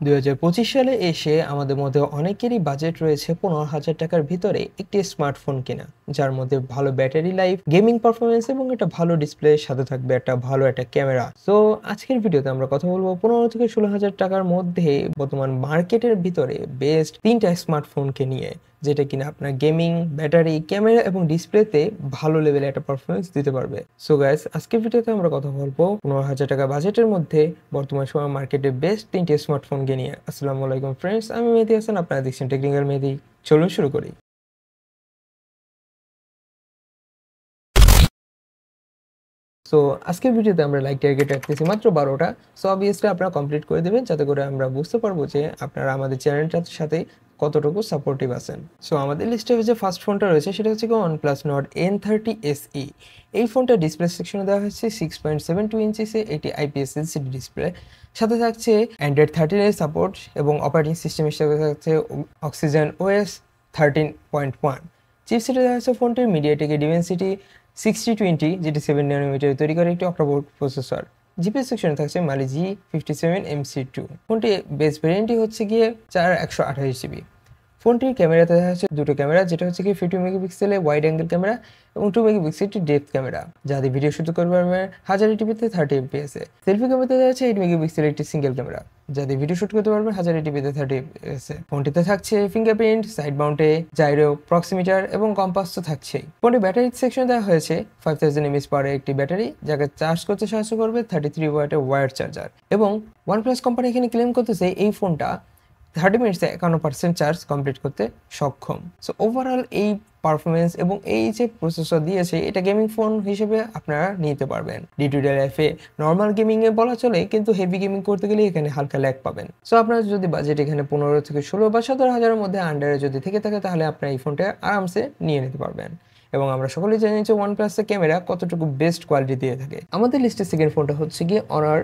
2025 সালে এসে আমাদের মধ্যে অনেকেরই বাজেট রয়েছে 15,000 টাকার ভিতরে একটি স্মার্টফোন কেনা, যার মধ্যে ভালো ব্যাটারি লাইফ, গেমিং পারফরমেন্স এবং একটা ভালো ডিসপ্লের সাথে থাকবে একটা ভালো একটা ক্যামেরা। সো আজকের ভিডিওতে আমরা কথা বলবো 15 থেকে 16,000 টাকার মধ্যে বর্তমান মার্কেটের ভিতরে বেস্ট 3টা স্মার্টফোনকে নিয়ে, যেটা কিনা আপনার গেমিং, ব্যাটারি, ক্যামেরা এবং ডিসপ্লেতে ভালো লেভেলে একটা পারফরমেন্স দিতে পারবে। সো গাইস, আজকের ভিডিওতে আমরা কথা বলবো 15,000 টাকা বাজেটের মধ্যে বর্তমান সময় মার্কেটে বেস্ট 3টে স্মার্টফোনকে নিয়ে। আসসালামু আলাইকুম ফ্রেন্ডস, আমি মেহেদী হাসান, আপনারা দেখছেন টেকনিক্যাল মেহেদী। চলুন শুরু করি। সো আজকের ভিডিওতে আমরা লাইক টার্গেট রাখতেছি মাত্র 12টা। সো অবভিয়াসলি আপনারা কমপ্লিট করে দেবেন, যাতে করে আমরা বুঝতে পারবো যে আপনারা আমাদের চ্যানেলটার সাথে কতটুকু সাপোর্টিভ আছেন। সো আমাদের লিস্টে যে ফার্স্ট ফোনটা রয়েছে সেটা হচ্ছে OnePlus Nord N30 SE। এই ফোনটা ডিসপ্লে সেকশনে দেওয়া হচ্ছে 6.72 ইঞ্চিসে এটি IPS LCD ডিসপ্লে, সাথে থাকছে Android 13 এর সাপোর্ট এবং অপারেটিং সিস্টেম হিসেবে থাকছে Oxygen OS 13.1। চিপসেটে দেওয়া হচ্ছে ফোনটির মিডিয়াটেকের ডিমেনসিটি 6020, যেটি 7 nm তৈরি করে একটি অক্টা প্রসেসর। জিপিএস সেকশনে থাকছে মালি G57MC2। ফোনটি বেস ভ্যারিয়েন্টটি হচ্ছে গিয়ে 4128 GB। ফোনটির ক্যামেরাতে দেখা যাচ্ছে দুটো ক্যামেরা, যেটা হচ্ছে কি 50 মেগাপিক্সেলের ওয়াইড অ্যাঙ্গেল ক্যামেরা এবং 2 মেগাপিক্সেলটি ডেপথ ক্যামেরা, যা দিয়ে ভিডিও শুট করতে পারবে 1080pতে 30 fps এ। সেলফি ক্যামেরাতে দেখা যাচ্ছে 8 মেগাপিক্সেলের একটি সিঙ্গেল ক্যামেরা, যা দিয়ে ভিডিও শুট করতে পারবে 1080pতে 30 fps এ। ফোনটিতে থাকছে ফিঙ্গারপ্রিন্ট, সাইড মাউন্টে জাইরো, প্রক্সিমিটার এবং কম্পাস তো থাকছেই। ফোনটি ব্যাটারি সেকশনে দেওয়া হয়েছে 5000 mAh পাওয়ারের একটি ব্যাটারি, যাকে চার্জ করতে সাহায্য করবে 33 ওয়াটের ওয়্যার চার্জার। এবং OnePlus কোম্পানি এখানে ক্লেম করতেছে এই ফোনটা 30 মিনিটসে 51% চার্জ কমপ্লিট করতে সক্ষম। সো ওভারঅল এই পারফরমেন্স এবং এই যে প্রসেসর দিয়েছে, এটা গেমিং ফোন হিসেবে আপনারা নিতে পারবেন। ডে টু ডে লাইফে নর্মাল গেমিংয়ে বলা চলে, কিন্তু হেভি গেমিং করতে গেলে এখানে হালকা ল্যাগ পাবেন। সো আপনার যদি বাজেট এখানে 15 থেকে 16 বা 17,000-এর মধ্যে আন্ডারে যদি থেকে থাকে, তাহলে আপনারা এই ফোনটা আরামসে নিয়ে নিতে পারবেন। এবং আমরা সকলেই জানি যে OnePlus-এর ক্যামেরা কতটুকু বেস্ট কোয়ালিটি দিয়ে থাকে। আমাদের লিস্টের সেকেন্ড ফোনটা হচ্ছে গিয়ে Honor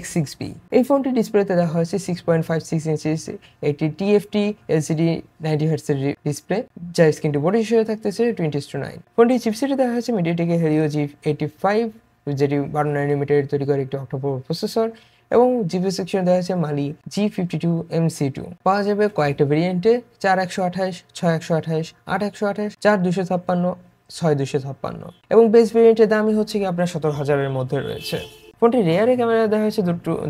X6B। এই ফোনটি ডিসপ্লেতে দেওয়া হয়েছে 6.56 ইঞ্চিস একটি TFT LCD 90Hz ডিসপ্লে, যার স্ক্রিন টু বডি হিসেবে থাকতেছে 20:9। ফোনটি চিপসেটে দেওয়া হয়েছে মিডিয়াটেকের Helio G85, যেটি 12 nm তৈরি করে একটি অক্টা প্রসেসর, এবং জিপিএস সেকশনে দেওয়া হয়েছে মালি G52MC2। পাওয়া যাবে কয়েকটা ভেরিয়েন্টে, 4128, 6128, 8128, 4256, 6256, এবং বেস ভেরিয়েন্টের দামই হচ্ছে কি আপনার 17,000-এর মধ্যে রয়েছে। ফোনটি রেয়ারে ক্যামেরা দেওয়া হয়েছে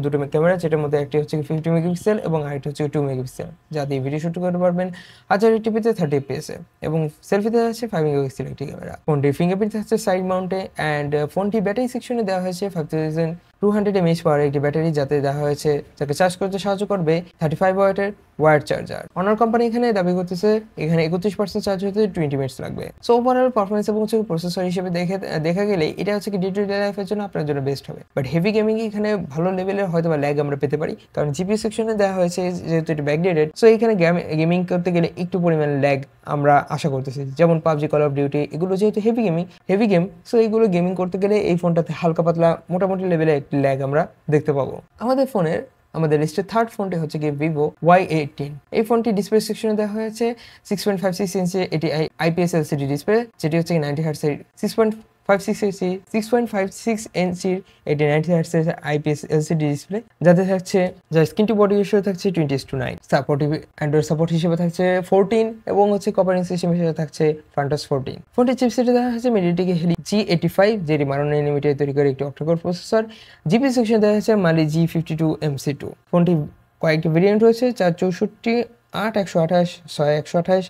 দুটো ক্যামেরা, যেটার মধ্যে একটি হচ্ছে 50 মেগাপিক্সেল এবং আরেকটি হচ্ছে 2 মেগাপিক্সেল, যা দিয়ে ভিডিও শুট করতে পারবেন 1080pতে 30 fps এ। এবং সেলফি দেওয়া হচ্ছে 5 মেগাপিক্সেল একটি ক্যামেরা। ফোনটির ফিঙ্গারপ্রিন্ট থাকছে সাইড মাউন্টে, অ্যান্ড ফোনটি ব্যাটারি সেকশনে দেওয়া হয়েছে 5200 mAh পাওয়ারের একটি ব্যাটারি, যাতে দেওয়া হয়েছে যাকে চার্জ করতে সাহায্য করবে 35 ওয়াটের ওয়্যার চার্জার। অনার কোম্পানি এখানে দাবি করতেছে এখানে 31% চার্জ হতে 20 মিনিটস লাগবে। সো ওভারঅল পারফরমেন্স এবং প্রসেসর হিসেবে দেখা গেলে এটা হচ্ছে কি ডে টু ডে লাইফের জন্য আপনার জন্য বেস্ট হবে। বাট হেভি গেমিং এখানে ভালো লেভেলের হয়তো বা ল্যাগ আমরা পেতে পারি, কারণ জিপিএস সেকশনে দেওয়া হয়েছে যেহেতু এটা ব্যাকডেটেড। সো এখানে গেমিং করতে গেলে একটু পরিমাণ ল্যাগ আমরা আশা করতেছি, যেমন পাবজি, কল অফ ডিউটি, এগুলো যেহেতু হেভি গেম, সো এইগুলো গেমিং করতে গেলে এই ফোনটাতে হালকা পাতলা মোটামুটি লেভেলে একটি ল্যাগ আমরা দেখতে পাবো। আমাদের লিস্টের থার্ড ফোনটি হচ্ছে কি Vivo Y18। এই ফোনটি ডিসপ্লে সেকশনে দেওয়া হয়েছে 6.56 ইঞ্চি এটি IPS LCD ডিসপ্লে, যেটি হচ্ছে 90Hz 6.56 ইঞ্চির এটি 90Hz IPS LCD ডিসপ্লে, যাতে থাকছে যার স্ক্রিন টু বডি হিসেবে থাকছে 20:9। সাপোর্টিভ অ্যান্ড্রয়েড সাপোর্ট হিসেবে থাকছে 14, এবং হচ্ছে অপারেটিং সিস্টেম হিসেবে থাকছে Fantos 14। ফোনটি চিপসেটে দেওয়া হয়েছে মিডিয়াটেকের Helio G85, যেটি 12 nm তৈরি করে একটি অক্টা কোর প্রসেসর। জিপিএস সেকশনে দেওয়া হয়েছে মালি G52MC2। ফোনটি কয়েকটি ভেরিয়েন্ট রয়েছে, 464, 8128, 6128,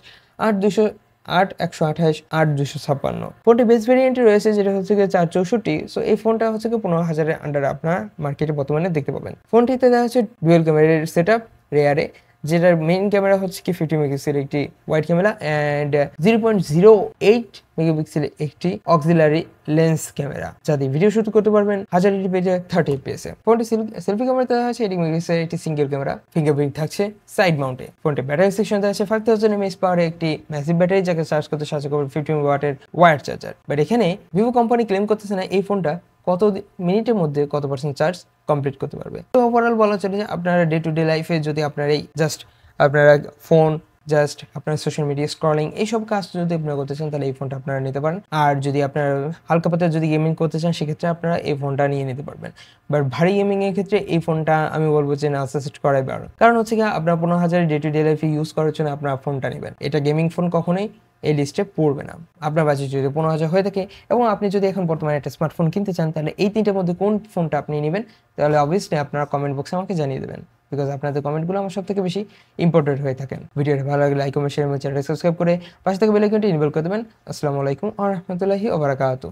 128, 8256। ফোনটি বেস ভেরিয়েন্টে রয়েছে, যেটা হচ্ছে গিয়ে 464। সো এই ফোনটা হচ্ছে গিয়ে 15,000-এর আন্ডারে আপনার মার্কেটে বর্তমানে দেখতে পাবেন। ফোনটিতে দেওয়া হচ্ছে ডুয়েল ক্যামেরার সেটআপ রেয়ারে, যেটার মেইন ক্যামেরা হচ্ছে কি 50 মেগাপিক্সেল একটি ওয়াইড ক্যামেরা, অ্যান্ড 0.08 মেগাপিক্সেল একটি অক্সিলারি লেন্স ক্যামেরা, যা দিয়ে ভিডিও শুট করতে পারবেন 1080pতে 30 fps এ। ফোনটি সেলফি ক্যামেরাতে আছে 80 মেগাপিক্সেল একটি সিঙ্গেল ক্যামেরা, ফিঙ্গারপ্রিন্ট থাকছে সাইড মাউন্টে। ফোনটি ব্যাটারি সেকশনে আছে 5000 mAh পাওয়ারের একটি ম্যাসিভ ব্যাটারি, যাকে চার্জ করতে সাহায্য করবে 15 ওয়াটের ওয়্যার চার্জার। বাট এখানে ভিভো কোম্পানি ক্লেম করতেছে না এই ফোনটা কত মিনিটের মধ্যে কত % চার্জ কমপ্লিট করতে পারবে। তো ওভারঅল বলা চলে যে আপনারা ডে টু ডে লাইফে যদি আপনারা এই জাস্ট আপনারা ফোন, জাস্ট আপনার সোশ্যাল মিডিয়া স্ক্রলিং এইসব কাজ যদি আপনারা করতে চান তাহলে এই ফোনটা আপনারা নিতে পারেন। আর যদি আপনারা হালকা পাতলা যদি গেমিং করতে চান সেক্ষেত্রে আপনারা এই ফোনটা নিয়ে নিতে পারবেন। বাট ভারী গেমিং এর ক্ষেত্রে এই ফোনটা আমি বলব যে না সাজেস্ট করাই ভালো। কারণ হচ্ছে গিয়ে আপনার 15,000 ডে টু ডে লাইফে ইউজ করার জন্য আপনার ফোনটা নেবেন। এটা গেমিং ফোন কখনোই এই লিস্টে পড়বে না। আপনার বাজেট যদি 15,000 হয়ে থাকে এবং আপনি যদি এখন বর্তমানে একটা স্মার্টফোন কিনতে চান তাহলে এই ৩টার মধ্যে কোন ফোনটা আপনি নিবেন তাহলে অবভিয়াসলি আপনারা কমেন্ট বক্সে আমাকে জানিয়ে দেবেন। বিকজ আপনাদের কমেন্টগুলো আমার সবথেকে বেশি ইম্পোর্টেন্ট হয়ে থাকেন। ভিডিওটা ভালো লাগলে লাইক, কমেন্ট, শেয়ার এবং চ্যানেলটা সাবস্ক্রাইব করে পাশে থেকে বেল আইকনটি ইনেবল করে দেবেন। আসসালামু আলাইকুম ওয়া রাহমাতুল্লাহি ওয়া বারাকাতুহু।